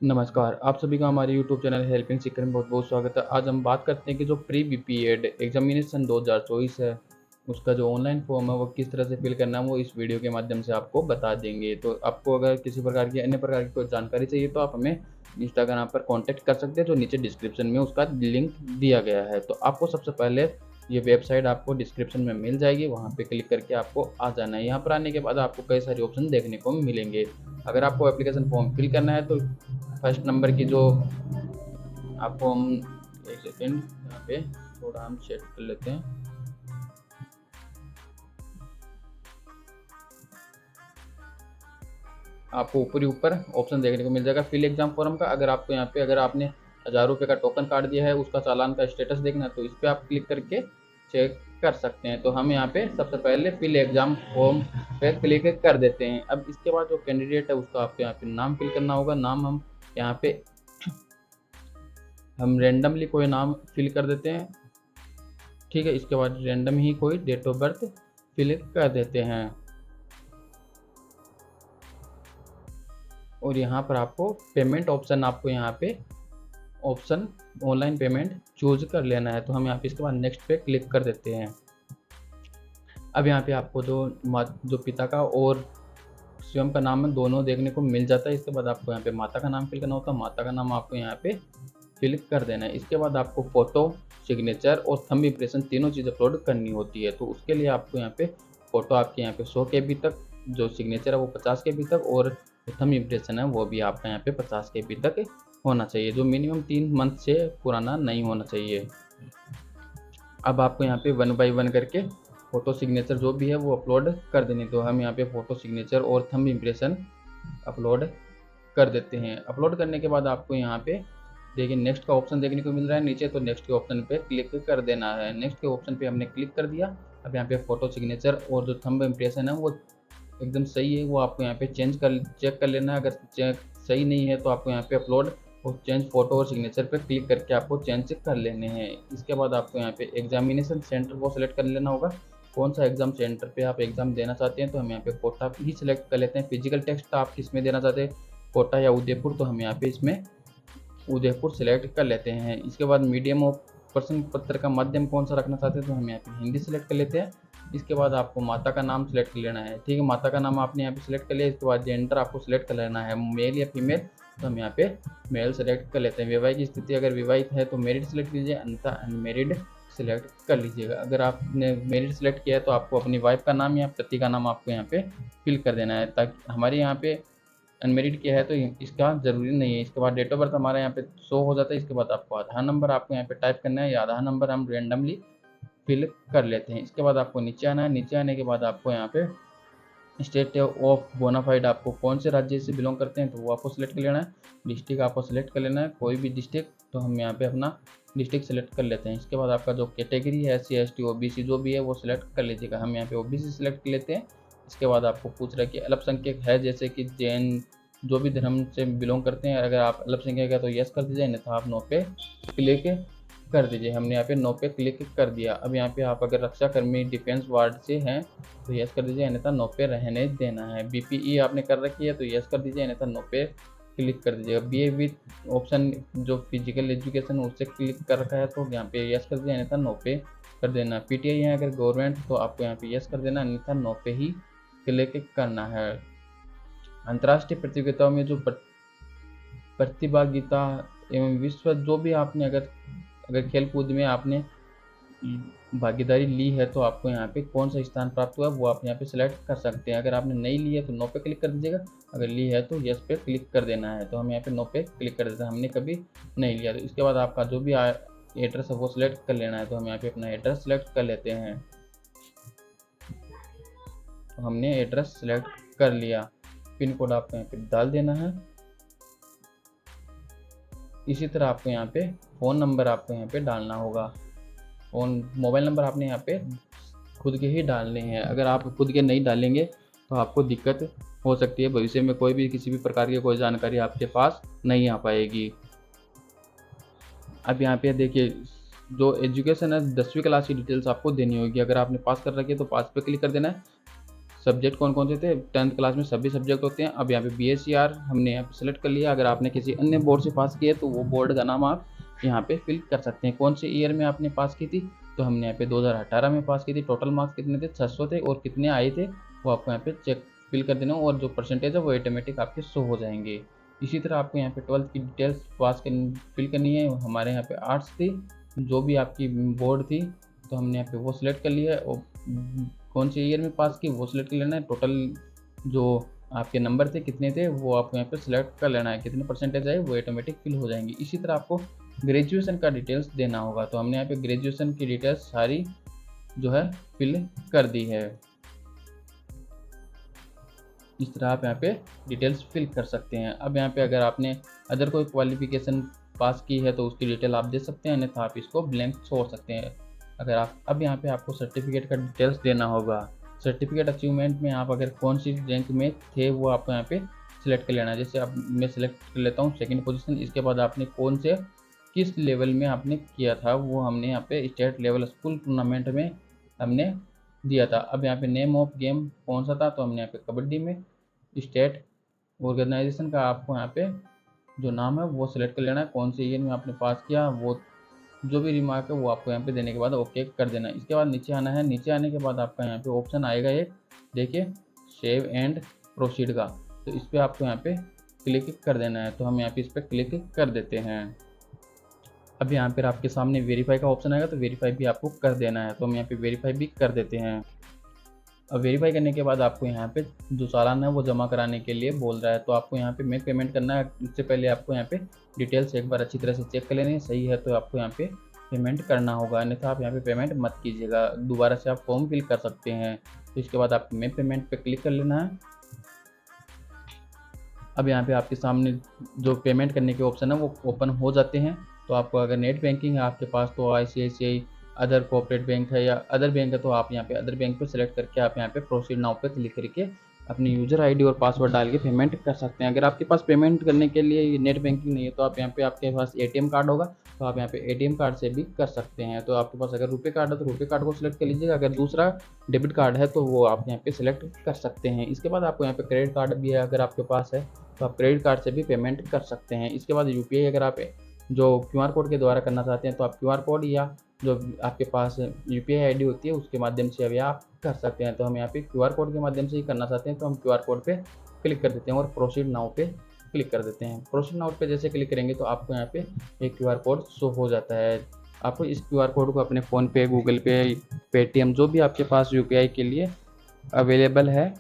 नमस्कार, आप सभी का हमारे यूट्यूब चैनल हेल्पिंग सीकर में बहुत-बहुत स्वागत है। आज हम बात करते हैं कि जो प्री बीपीएड एग्ज़ामिनेशन 2024 है, उसका जो ऑनलाइन फॉर्म है वो किस तरह से फिल करना है वो इस वीडियो के माध्यम से आपको बता देंगे। तो आपको अगर किसी प्रकार की अन्य प्रकार की कोई जानकारी चाहिए तो आप हमें इंस्टाग्राम पर कॉन्टैक्ट कर सकते हैं, जो नीचे डिस्क्रिप्शन में उसका लिंक दिया गया है। तो आपको सबसे पहले ये वेबसाइट आपको डिस्क्रिप्शन में मिल जाएगी, वहाँ पे क्लिक करके आपको आ जाना है। यहाँ पर आने के बाद आपको कई सारे ऑप्शन देखने को मिलेंगे। अगर आपको एप्लीकेशन फॉर्म फिल करना है तो फर्स्ट नंबर की जो आपको हम एक सेकेंड यहाँ पे थोड़ा हम सेट कर लेते हैं। आपको ऊपर ऑप्शन देखने को मिल जाएगा फिल एग्जाम फॉर्म का। अगर आपको यहाँ पे अगर आपने 1000 रुपये का टोकन काट दिया है, उसका चालान का स्टेटस देखना है तो इस पर आप क्लिक करके चेक कर सकते हैं। तो हम यहाँ पे सबसे पहले फिल एग्जाम फॉर्म पे क्लिक कर देते हैं। अब इसके बाद जो कैंडिडेट है उसका आपको यहाँ पे नाम फिल करना होगा। नाम हम यहाँ पे हम रेंडमली कोई नाम फिल कर देते हैं, ठीक है। इसके बाद रेंडम ही कोई डेट ऑफ बर्थ फिल कर देते हैं और यहाँ पर आपको पेमेंट ऑप्शन आपको यहाँ पे ऑप्शन ऑनलाइन पेमेंट चूज कर लेना है। तो हम यहाँ पे इसके बाद नेक्स्ट पे क्लिक कर देते हैं। अब यहाँ पे आपको जो पिता का और स्वयं का नाम है दोनों देखने को मिल जाता है। इसके बाद आपको यहाँ पे माता का नाम फिल करना होता है। माता का नाम आपको यहाँ पे फिल कर देना है। इसके बाद आपको फ़ोटो, सिग्नेचर और थंब इम्प्रेशन तीनों चीज़ अपलोड करनी होती है। तो उसके लिए आपको यहाँ पे फ़ोटो आपके यहाँ पे 100 KB तक, जो सिग्नेचर है वो 50 KB तक और थंब इम्प्रेशन है वो भी आपका यहाँ पे 50 KB तक होना चाहिए, जो मिनिमम 3 मंथ से पुराना नहीं होना चाहिए। अब आपको यहाँ पे 1 बाय 1 करके फ़ोटो, सिग्नेचर जो भी है वो अपलोड कर देनी। तो हम यहाँ पे फ़ोटो, सिग्नेचर और थंब इम्प्रेशन अपलोड कर देते हैं। अपलोड करने के बाद आपको यहाँ पे देखिए नेक्स्ट का ऑप्शन देखने को मिल रहा है नीचे, तो नेक्स्ट के ऑप्शन पे क्लिक कर देना है। नेक्स्ट के ऑप्शन पे हमने क्लिक कर दिया। अब यहाँ पे फ़ोटो, सिग्नेचर और जो थंब इम्प्रेशन है वो एकदम सही है, वो आपको यहाँ पे चेक कर लेना है। अगर चेक सही नहीं है तो आपको यहाँ पे अपलोड और चेंज फ़ोटो और सिग्नेचर पे क्लिक करके आपको चेंज कर लेने हैं। इसके बाद आपको यहाँ पे एग्जामिनेशन सेंटर वो सिलेक्ट कर लेना होगा, कौन सा एग्ज़ाम सेंटर पे आप एग्ज़ाम देना चाहते हैं। तो हम यहाँ पे कोटा ही सिलेक्ट कर लेते हैं। फिजिकल टेस्ट आप किस में देना चाहते हैं, कोटा या उदयपुर, तो हम यहाँ पे इसमें उदयपुर सेलेक्ट कर लेते हैं। इसके बाद मीडियम ऑफ प्रश्न पत्र का माध्यम कौन सा रखना चाहते हैं, तो हम यहाँ पे हिंदी सेलेक्ट कर लेते हैं। इसके बाद आपको माता का नाम सेलेक्ट कर लेना है, ठीक है। माता का नाम आपने यहाँ पे सिलेक्ट कर लिया। इसके बाद जेंडर आपको सिलेक्ट कर लेना है, मेल या फीमेल, तो हम यहाँ पे मेल सेलेक्ट कर लेते हैं। विवाहित की स्थिति अगर विवाहित है तो मेरिड सेलेक्ट कीजिए, अन्यथा अनमेरिड सेलेक्ट कर लीजिएगा। अगर आपने मेरिड सेलेक्ट किया है तो आपको अपनी वाइफ का नाम या पति का नाम आपको यहाँ पे फिल कर देना है, ताकि हमारे यहाँ पे अनमेरिड किया है तो इसका ज़रूरी नहीं है। इसके बाद डेट ऑफ बर्थ हमारा यहाँ पे शो हो जाता है। इसके बाद आपको आधार नंबर आपको यहाँ पे टाइप करना है, या आधार नंबर हम रेंडमली फिल कर लेते हैं। इसके बाद आपको नीचे आना है। नीचे आने के बाद आपको यहाँ पे स्टेट ऑफ बोनाफाइड आपको कौन से राज्य से बिलोंग करते हैं तो वो आपको सिलेक्ट कर लेना है। डिस्ट्रिक्ट आपको सिलेक्ट कर लेना है, कोई भी डिस्ट्रिक्ट, तो हम यहाँ पे अपना डिस्ट्रिक्ट सेलेक्ट कर लेते हैं। इसके बाद आपका जो कैटेगरी है SC ST OBC जो भी है वो सिलेक्ट कर लीजिएगा। हम यहाँ पे OBC सिलेक्ट कर लेते हैं। इसके बाद आपको पूछ रहा है कि अल्पसंख्यक है, जैसे कि जैन जो भी धर्म से बिलोंग करते हैं, अगर आप अल्पसंख्यक है तो यस कर दीजिए, अन्यथा आप नो पे क्लिक कर दीजिए। हमने यहाँ पे नो पे क्लिक कर दिया। अब यहाँ पे आप अगर रक्षा कर्मी डिफेंस वार्ड से हैं तो यस कर दीजिए, अन्यथा नो पे रहने देना है। BPE आपने कर रखी है तो यस कर दीजिए, अन्यथा नो पे क्लिक कर दीजिएगा। BA विथ ऑप्शन जो फिजिकल एजुकेशन उससे क्लिक कर रखा है तो यहाँ पे यस कर दीजिए, अन्यथा नो पे कर देना। PTI है अगर गवर्नमेंट तो आपको यहाँ पे यस कर देना, अन्यथा नो पे ही क्लिक करना है। अंतर्राष्ट्रीय प्रतियोगिताओं में जो प्रतिभागिता एवं विश्व जो भी आपने अगर खेल कूद में आपने भागीदारी ली है तो आपको यहाँ पे कौन सा स्थान प्राप्त हुआ वो आप यहाँ पे सिलेक्ट कर सकते हैं। अगर आपने नहीं ली है तो नो पे क्लिक कर दीजिएगा, अगर ली है तो यस पे क्लिक कर देना है। तो हम यहाँ पे नो पे क्लिक कर देते हैं, हमने कभी नहीं लिया। तो इसके बाद आपका जो भी एड्रेस है वो सिलेक्ट कर लेना है। तो हम यहाँ पे अपना एड्रेस सेलेक्ट कर लेते हैं। तो हमने एड्रेस सेलेक्ट कर लिया। पिन कोड आपको यहाँ पे डाल देना है। इसी तरह आपको यहाँ पे फ़ोन नंबर आपको यहाँ पे डालना होगा। मोबाइल नंबर आपने यहाँ पे खुद के ही डालने हैं। अगर आप खुद के नहीं डालेंगे तो आपको दिक्कत हो सकती है, भविष्य में कोई भी किसी भी प्रकार की कोई जानकारी आपके पास नहीं आ पाएगी। अब यहाँ पे देखिए जो एजुकेशन है 10वीं क्लास की डिटेल्स आपको देनी होगी। अगर आपने पास कर रखी है तो पास पे क्लिक कर देना है। सब्जेक्ट कौन कौन से थे, 10th क्लास में सभी सब्जेक्ट होते हैं। अब यहाँ पे BSCR हमने यहाँ पे सेलेक्ट कर लिया। अगर आपने किसी अन्य बोर्ड से पास किया है तो वो बोर्ड का नाम आप यहाँ पे फिल कर सकते हैं। कौन से ईयर में आपने पास की थी, तो हमने यहाँ पे 2018 में पास की थी। टोटल मार्क्स कितने थे, 600 थे, और कितने आए थे वो आपको यहाँ पे चेक फिल कर देना, और जो परसेंटेज है वो ऑटोमेटिक आपके शो हो जाएंगे। इसी तरह आपको यहाँ पे 12th की डिटेल्स फिल करनी है। हमारे यहाँ पे आर्ट्स थी, जो भी आपकी बोर्ड थी, तो हमने यहाँ पे वो सिलेक्ट कर लिया है, और कौन से ईयर में पास की वो सिलेक्ट कर लेना है। टोटल जो आपके नंबर थे कितने थे वो आपको यहाँ पे सिलेक्ट कर लेना है, कितने परसेंटेज आए वो ऑटोमेटिक फिल हो जाएंगे। इसी तरह आपको ग्रेजुएशन का डिटेल्स देना होगा, तो हमने यहाँ पे ग्रेजुएशन की डिटेल्स सारी जो है फिल कर दी है। इस तरह आप यहाँ पे डिटेल्स फिल कर सकते हैं। अब यहाँ पे अगर आपने अदर कोई क्वालिफिकेशन पास की है तो उसकी डिटेल आप दे सकते हैं, अन्यथा आप इसको ब्लैंक छोड़ सकते हैं। अगर आप अब यहाँ पे आपको सर्टिफिकेट का डिटेल्स देना होगा। सर्टिफिकेट अचीवमेंट में आप अगर कौन सी रैंक में थे वो आपको यहाँ पे सिलेक्ट कर लेना है। जैसे अब मैं सिलेक्ट कर लेता हूँ 2nd पोजीशन। इसके बाद आपने कौन से किस लेवल में आपने किया था वो हमने यहाँ पे स्टेट लेवल स्कूल टूर्नामेंट में हमने दिया था। अब यहाँ पे नेम ऑफ गेम कौन सा था, तो हमने यहाँ पे कबड्डी में। स्टेट ऑर्गेनाइजेशन का आपको यहाँ पे जो नाम है वो सिलेक्ट कर लेना है, कौन से ईयर में आपने पास किया, वो जो भी रिमार्क है वो आपको यहाँ पे देने के बाद ओके कर देना है। इसके बाद नीचे आना है। नीचे आने के बाद आपका यहाँ पे ऑप्शन आएगा एक, देखिए सेव एंड प्रोसीड का, तो इस पर आपको यहाँ पे क्लिक कर देना है। तो हम यहाँ पे इस पर क्लिक कर देते हैं। अब यहाँ पर आपके सामने वेरीफाई का ऑप्शन आएगा, तो वेरीफाई भी आपको कर देना है, तो हम यहाँ पे वेरीफाई भी कर देते हैं। अब वेरीफाई करने के बाद आपको यहाँ पे जो चालान है वो जमा कराने के लिए बोल रहा है, तो आपको यहाँ पे मेक पेमेंट करना है। इससे पहले आपको यहाँ पे डिटेल्स एक बार अच्छी तरह से चेक कर लेनी है, सही है तो आपको यहाँ पे पेमेंट करना होगा, अन्यथा आप यहाँ पे पेमेंट मत कीजिएगा। दोबारा से आप फॉर्म फिल कर सकते हैं। तो इसके बाद आपको मेक पेमेंट पे क्लिक कर लेना है। अब यहाँ पे आपके सामने जो पेमेंट करने के ऑप्शन है वो ओपन हो जाते हैं। तो आपको अगर नेट बैंकिंग है आपके पास तो ICICI अदर कोऑपरेट बैंक है या अदर बैंक है, तो आप यहाँ पे अदर बैंक पे सेलेक्ट करके आप यहाँ पे प्रोसीड नाउ पे क्लिक करके अपनी यूज़र आईडी और पासवर्ड डाल के पेमेंट कर सकते हैं। अगर आपके पास पेमेंट करने के लिए नेट बैंकिंग नहीं है तो आप यहाँ पे आपके पास ATM कार्ड होगा, तो आप यहाँ पे ATM कार्ड से भी कर सकते हैं। तो आपके पास अगर रुपये कार्ड है तो रुपये कार्ड को सिलेक्ट कर लीजिएगा, अगर दूसरा डेबिट कार्ड है तो वो आप यहाँ पे सिलेक्ट कर सकते हैं। इसके बाद आपको यहाँ पे क्रेडिट कार्ड भी है, अगर आपके पास है तो आप क्रेडिट कार्ड से भी पेमेंट कर सकते हैं। इसके बाद UPI अगर आप जो QR कोड के द्वारा करना चाहते हैं तो आप QR कोड या जो आपके पास UPI ID होती है उसके माध्यम से अभी आप कर सकते हैं। तो हम यहाँ पे QR कोड के माध्यम से ही करना चाहते हैं, तो हम QR कोड पे क्लिक कर देते हैं और प्रोसीड नाउ पे क्लिक कर देते हैं। प्रोसीड नाउ पे जैसे क्लिक करेंगे तो आपको यहाँ पे एक QR कोड शो हो जाता है। आपको इस QR कोड को अपने फ़ोनपे, गूगल पे, पेटीएम जो भी आपके पास UPI के लिए अवेलेबल है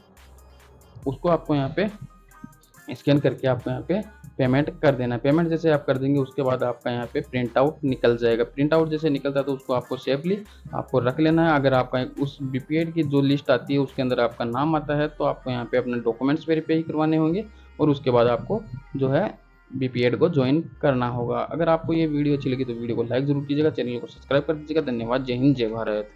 उसको आपको यहाँ पे स्कैन करके आपको यहाँ पे पेमेंट कर देना है। पेमेंट जैसे आप कर देंगे उसके बाद आपका यहाँ पे प्रिंट आउट निकल जाएगा। प्रिंट आउट जैसे निकलता है तो उसको आपको सेफली आपको रख लेना है। अगर आपका उस BPED की जो लिस्ट आती है उसके अंदर आपका नाम आता है तो आपको यहाँ पे अपने डॉक्यूमेंट्स वेरीफाई करवाने होंगे और उसके बाद आपको जो है BPED को ज्वाइन करना होगा। अगर आपको ये वीडियो अच्छी लगी तो वीडियो को लाइक ज़रूर कीजिएगा, चैनल को सब्सक्राइब कर दीजिएगा। धन्यवाद। जय हिंद, जय भारत।